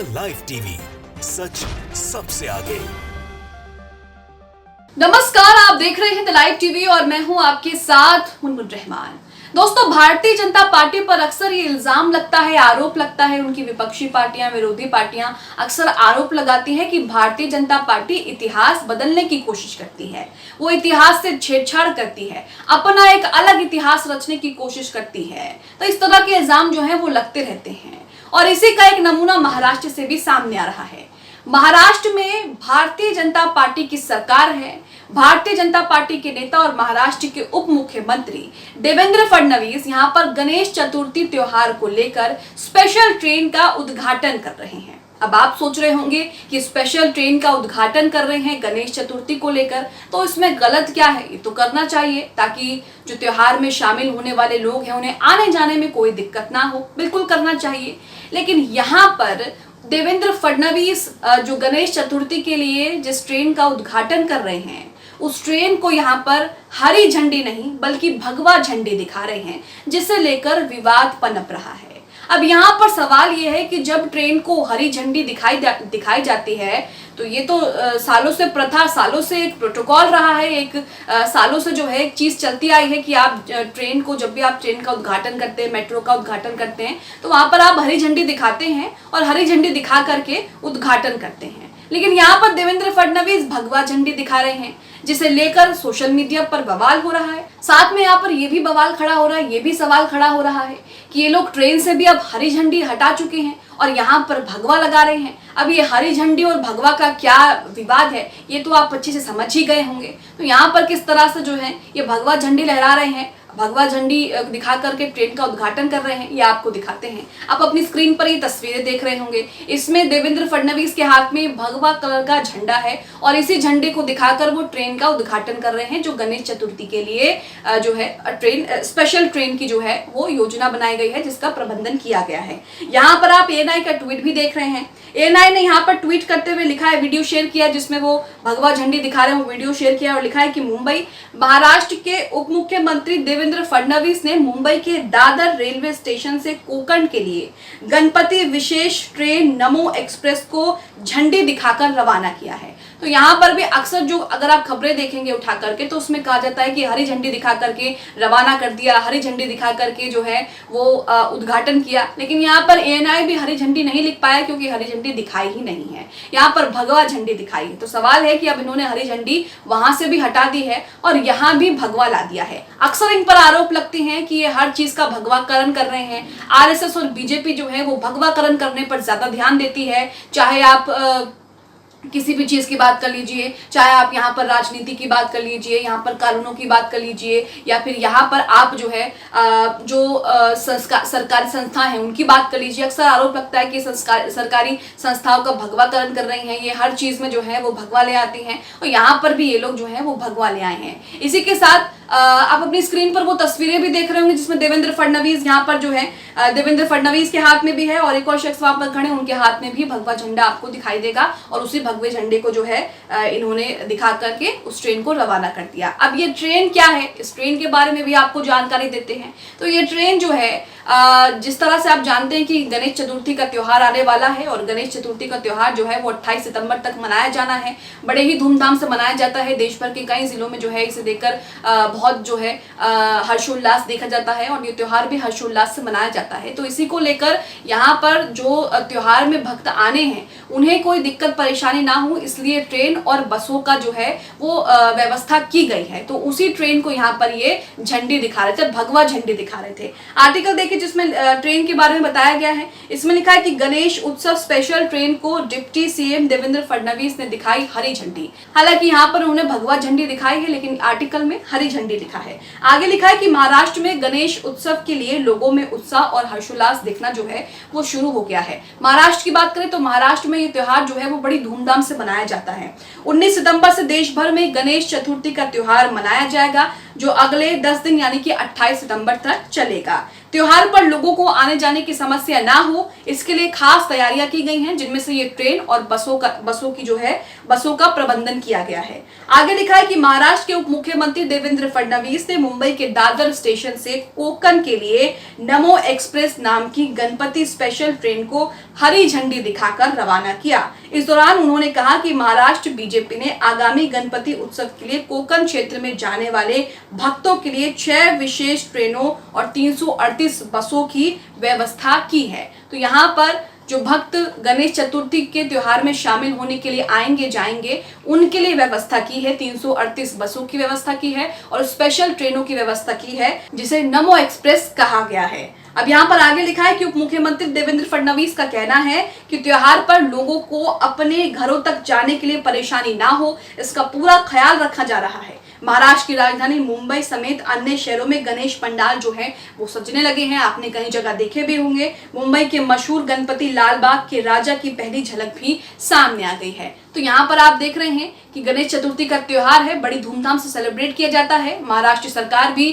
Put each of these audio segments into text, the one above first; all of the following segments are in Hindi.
द लाइव टीवी, सच सबसे आगे। नमस्कार, आप देख रहे हैं द लाइव टीवी और मैं हूं आपके साथ मुनमुन रहमान। दोस्तों, भारतीय जनता पार्टी पर अक्सर ये इल्जाम लगता है, आरोप लगता है, उनकी विपक्षी पार्टियां, विरोधी पार्टियां अक्सर आरोप लगाती हैं कि भारतीय जनता पार्टी इतिहास बदलने की कोशिश करती है, वो इतिहास से छेड़छाड़ करती है, अपना एक अलग इतिहास रचने की कोशिश करती है। तो इस तरह के इल्जाम जो है वो लगते रहते हैं और इसी का एक नमूना महाराष्ट्र से भी सामने आ रहा है। महाराष्ट्र में भारतीय जनता पार्टी की सरकार है। भारतीय जनता पार्टी के नेता और महाराष्ट्र के उप मुख्यमंत्री देवेंद्र फडणवीस यहां पर गणेश चतुर्थी त्योहार को लेकर स्पेशल ट्रेन का उद्घाटन कर रहे हैं। अब आप सोच रहे होंगे कि स्पेशल ट्रेन का उद्घाटन कर रहे हैं गणेश चतुर्थी को लेकर, तो इसमें गलत क्या है? ये तो करना चाहिए ताकि जो त्योहार में शामिल होने वाले लोग हैं उन्हें आने जाने में कोई दिक्कत ना हो, बिल्कुल करना चाहिए। लेकिन यहाँ पर देवेंद्र फडणवीस जो गणेश चतुर्थी के लिए जिस ट्रेन का उद्घाटन कर रहे हैं, उस ट्रेन को यहाँ पर हरी झंडी नहीं बल्कि भगवा झंडी दिखा रहे हैं, जिसे लेकर विवाद पनप रहा है। अब यहाँ पर सवाल ये है कि जब ट्रेन को हरी झंडी दिखाई जाती है तो ये तो सालों से प्रथा, सालों से एक प्रोटोकॉल रहा है, एक सालों से जो है एक चीज चलती आई है कि आप ट्रेन को, जब भी आप ट्रेन का उद्घाटन करते हैं, मेट्रो का उद्घाटन करते हैं, तो वहां पर आप हरी झंडी दिखाते हैं और हरी झंडी दिखा करके उद्घाटन करते हैं। लेकिन यहाँ पर देवेंद्र फडणवीस भगवा झंडी दिखा रहे हैं, जिसे लेकर सोशल मीडिया पर बवाल हो रहा है। साथ में यहाँ पर यह भी बवाल खड़ा हो रहा है, ये भी सवाल खड़ा हो रहा है कि ये लोग ट्रेन से भी अब हरी झंडी हटा चुके हैं और यहाँ पर भगवा लगा रहे हैं। अब ये हरी झंडी और भगवा का क्या विवाद है, ये तो आप अच्छे से समझ ही गए होंगे। तो यहाँ पर किस तरह से जो है ये भगवा झंडी लहरा रहे हैं, भगवा झंडी दिखा करके ट्रेन का उद्घाटन कर रहे हैं, ये आपको दिखाते हैं। आप अपनी स्क्रीन पर ये तस्वीरें देख रहे होंगे। इसमें देवेंद्र फडणवीस के हाथ में भगवा कलर का झंडा है और इसी झंडे को दिखाकर वो ट्रेन का उद्घाटन कर रहे हैं, जो गणेश चतुर्थी के लिए जो है ट्रेन, स्पेशल ट्रेन की जो है वो योजना बनाई गई है, जिसका प्रबंधन किया गया है। यहाँ पर आप एएनआई का ट्वीट भी देख रहे हैं। एएनआई ने यहाँ पर ट्वीट करते हुए लिखा है, वीडियो शेयर किया जिसमें वो भगवा झंडी दिखा रहे हैं, वो वीडियो शेयर किया और लिखा है कि मुंबई, महाराष्ट्र के उप मुख्यमंत्री देवेंद्र फडणवीस ने मुंबई के दादर रेलवे स्टेशन से कोकण के लिए गणपति विशेष ट्रेन नमो एक्सप्रेस को झंडी दिखाकर रवाना किया है। तो यहाँ पर भी अक्सर जो, अगर आप खबरें देखेंगे उठा करके, तो उसमें कहा जाता है कि हरी झंडी दिखा करके रवाना कर दिया, हरी झंडी दिखा करके जो है वो उद्घाटन किया। लेकिन यहाँ पर एएनआई भी हरी झंडी नहीं लिख पाया क्योंकि हरी झंडी दिखाई ही नहीं है, यहाँ पर भगवा झंडी दिखाई है। तो सवाल है कि अब इन्होंने हरी झंडी वहां से भी हटा दी है और यहाँ भी भगवा ला दिया है। अक्सर इन पर आरोप लगते हैं कि ये हर चीज का भगवाकरण कर रहे हैं। आरएसएस और बीजेपी जो है वो भगवाकरण करने पर ज्यादा ध्यान देती है, चाहे आप किसी भी चीज की बात कर लीजिए, चाहे आप यहाँ पर राजनीति की बात कर लीजिए, यहाँ पर कानूनों की बात कर लीजिए, या फिर यहाँ पर आप जो है सरकारी संस्था है उनकी बात कर लीजिए। अक्सर आरोप लगता है कि सरकारी संस्थाओं का भगवाकरण कर रही हैं, ये हर चीज में जो है वो भगवा ले आती हैं और यहाँ पर भी ये लोग जो है वो भगवा ले आए हैं। इसी के साथ आप अपनी स्क्रीन पर वो तस्वीरें भी देख रहे होंगे जिसमें देवेंद्र फडणवीस, यहाँ पर जो है देवेंद्र फडणवीस के हाथ में भी है और एक और शख्स वहां पर खड़े, उनके हाथ में भी भगवा झंडा आपको दिखाई देगा और उसी भगवे झंडे को जो है इन्होंने दिखा करके उस ट्रेन को रवाना कर दिया। अब ये ट्रेन क्या है, इस ट्रेन के बारे में भी आपको जानकारी देते हैं। तो ये ट्रेन जो है जिस तरह से आप जानते हैं कि गणेश चतुर्थी का त्योहार आने वाला है और गणेश चतुर्थी का त्योहार जो है वो 28 सितंबर तक मनाया जाना है। बड़े ही धूमधाम से मनाया जाता है, देश भर के कई जिलों में जो है इसे देखकर बहुत जो है हर्षोल्लास देखा जाता है और ये त्योहार भी हर्षोल्लास से मनाया जाता है। तो इसी को लेकर यहाँ पर जो त्योहार में भक्त आने हैं उन्हें कोई दिक्कत परेशानी ना हो, इसलिए ट्रेन और बसों का जो है वो व्यवस्था की गई है। तो उसी ट्रेन को यहाँ पर ये झंडी दिखा रहे थे, भगवा झंडी दिखा रहे थे। आर्टिकल देखिए जिसमें ट्रेन के बारे में बताया गया है। इसमें लिखा है कि गणेश उत्सव स्पेशल ट्रेन को डिप्टी सीएम देवेंद्र फडणवीस ने दिखाई हरी झंडी। हालांकि यहाँ पर उन्होंने भगवा झंडी दिखाई है, लेकिन आर्टिकल में हरी झंडी लिखा है। आगे लिखा है कि महाराष्ट्र में गणेश उत्सव के लिए लोगों में उत्साह और हर्षोल्लास दिखना जो है वो शुरू हो गया है। महाराष्ट्र की बात करें तो महाराष्ट्र में ये त्योहार जो है वो बड़ी धूमधाम से मनाया जाता है। 19 सितंबर से देश भर में गणेश चतुर्थी का त्योहार मनाया जाएगा, जो अगले 10 दिन यानी कि 28 सितंबर तक चलेगा। त्योहार पर लोगों को आने जाने की समस्या ना हो, इसके लिए खास तैयारियां की गई हैं, जिनमें से ये ट्रेन और बसों का प्रबंधन किया गया है। आगे लिखा है कि महाराष्ट्र के उप मुख्यमंत्री देवेंद्र फडणवीस ने मुंबई के दादर स्टेशन से कोंकण के लिए नमो एक्सप्रेस नाम की गणपति स्पेशल ट्रेन को हरी झंडी दिखाकर रवाना किया। इस दौरान उन्होंने कहा कि महाराष्ट्र बीजेपी ने आगामी गणपति उत्सव के लिए कोंकण क्षेत्र में जाने वाले भक्तों के लिए 6 विशेष ट्रेनों और 338 बसों की व्यवस्था की है। तो यहाँ पर जो भक्त गणेश चतुर्थी के त्योहार में शामिल होने के लिए आएंगे जाएंगे, उनके लिए व्यवस्था की है, 338 बसों की व्यवस्था की है और स्पेशल ट्रेनों की व्यवस्था की है, जिसे नमो एक्सप्रेस कहा गया है। अब यहाँ पर आगे लिखा है कि उप मुख्यमंत्री देवेंद्र फडणवीस का कहना है कि त्योहार पर लोगों को अपने घरों तक जाने के लिए परेशानी ना हो, इसका पूरा ख्याल रखा जा रहा है। महाराष्ट्र की राजधानी मुंबई समेत अन्य शहरों में गणेश पंडाल जो है वो सजने लगे हैं। आपने कई जगह देखे भी होंगे। मुंबई के मशहूर गणपति लालबाग के राजा की पहली झलक भी सामने आ गई है। तो यहाँ पर आप देख रहे हैं कि गणेश चतुर्थी का त्योहार है, बड़ी धूमधाम से सेलिब्रेट किया जाता है। महाराष्ट्र सरकार भी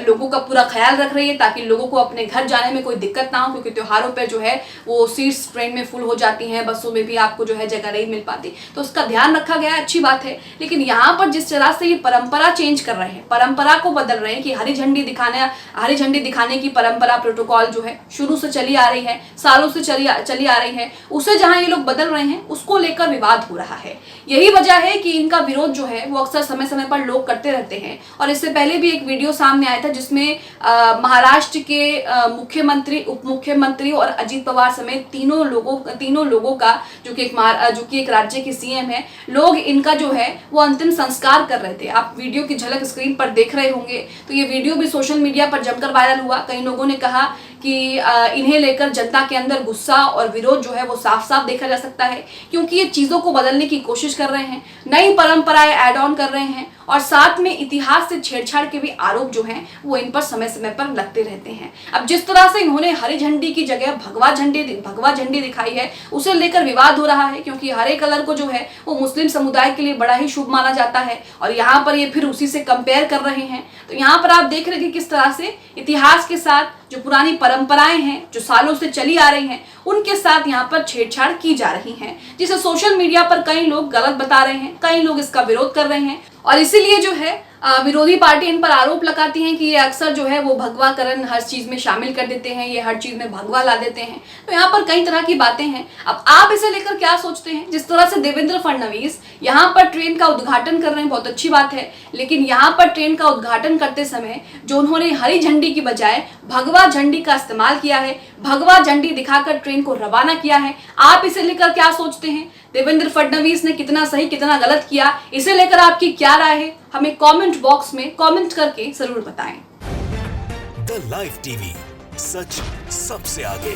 लोगों का पूरा ख्याल रख रही है ताकि लोगों को अपने घर जाने में कोई दिक्कत ना हो, क्योंकि त्योहारों पर जो है वो सीट्स ट्रेन में फुल हो जाती हैं, बसों में भी आपको जो है जगह नहीं मिल पाती, तो उसका ध्यान रखा गया है, अच्छी बात है। लेकिन यहाँ पर जिस तरह से ये परंपरा चेंज कर रहे हैं, परंपरा को बदल रहे हैं कि हरी झंडी दिखाने की परंपरा, प्रोटोकॉल जो है शुरू से चली आ रही है, सालों से चली आ रही है, उसे जहां ये लोग बदल रहे हैं उसको लेकर विवाद हो रहा है। यही वजह है कि इनका विरोध जो है वो अक्सर समय समय पर लोग करते रहते हैं। और इससे पहले भी एक वीडियो सामने आया था जिसमें महाराष्ट्र के मुख्यमंत्री, उप मुख्यमंत्री और अजीत पवार समेत तीनों लोगों का जो कि एक राज्य के सीएम है, लोग इनका जो है वो अंतिम संस्कार कर रहे थे। आप वीडियो की झलक स्क्रीन पर देख रहे होंगे। तो ये वीडियो भी सोशल मीडिया पर जमकर वायरल हुआ। कई लोगों ने कहा कि इन्हें लेकर जनता के अंदर गुस्सा और विरोध जो है वो साफ साफ देखा जा सकता है, क्योंकि ये चीजों को बदलने की कोशिश कर रहे हैं, नई परंपराएं ऐड ऑन कर रहे हैं और साथ में इतिहास से छेड़छाड़ के भी आरोप जो हैं वो इन पर समय समय पर लगते रहते हैं। अब जिस तरह से इन्होंने हरी झंडी की जगह भगवा झंडी दिखाई है, उसे लेकर विवाद हो रहा है, क्योंकि हरे कलर को जो है वो मुस्लिम समुदाय के लिए बड़ा ही शुभ माना जाता है और यहाँ पर ये फिर उसी से कंपेयर कर रहे हैं। तो यहाँ पर आप देख रहे हैं कि किस तरह से इतिहास के साथ जो पुरानी परंपराएं हैं, जो सालों से चली आ रही हैं, उनके साथ यहाँ पर छेड़छाड़ की जा रही है, जिसे सोशल मीडिया पर कई लोग गलत बता रहे हैं, कई लोग इसका विरोध कर रहे हैं और इसीलिए जो है विरोधी पार्टी इन पर आरोप लगाती हैं कि ये अक्सर जो है वो भगवाकरण हर चीज में शामिल कर देते हैं, ये हर चीज में भगवा ला देते हैं। तो यहाँ पर कई तरह की बातें हैं। अब आप इसे लेकर क्या सोचते हैं? जिस तरह से देवेंद्र फडणवीस यहाँ पर ट्रेन का उद्घाटन कर रहे हैं, बहुत अच्छी बात है, लेकिन यहाँ पर ट्रेन का उद्घाटन करते समय जो उन्होंने हरी झंडी की बजाय भगवा झंडी का इस्तेमाल किया है, भगवा झंडी दिखाकर ट्रेन को रवाना किया है, आप इसे लेकर क्या सोचते हैं? देवेंद्र फडणवीस ने कितना सही कितना गलत किया, इसे लेकर आपकी क्या राय है? हमें कमेंट बॉक्स में कमेंट करके जरूर बताएं। द लाइव टीवी, सच सबसे आगे।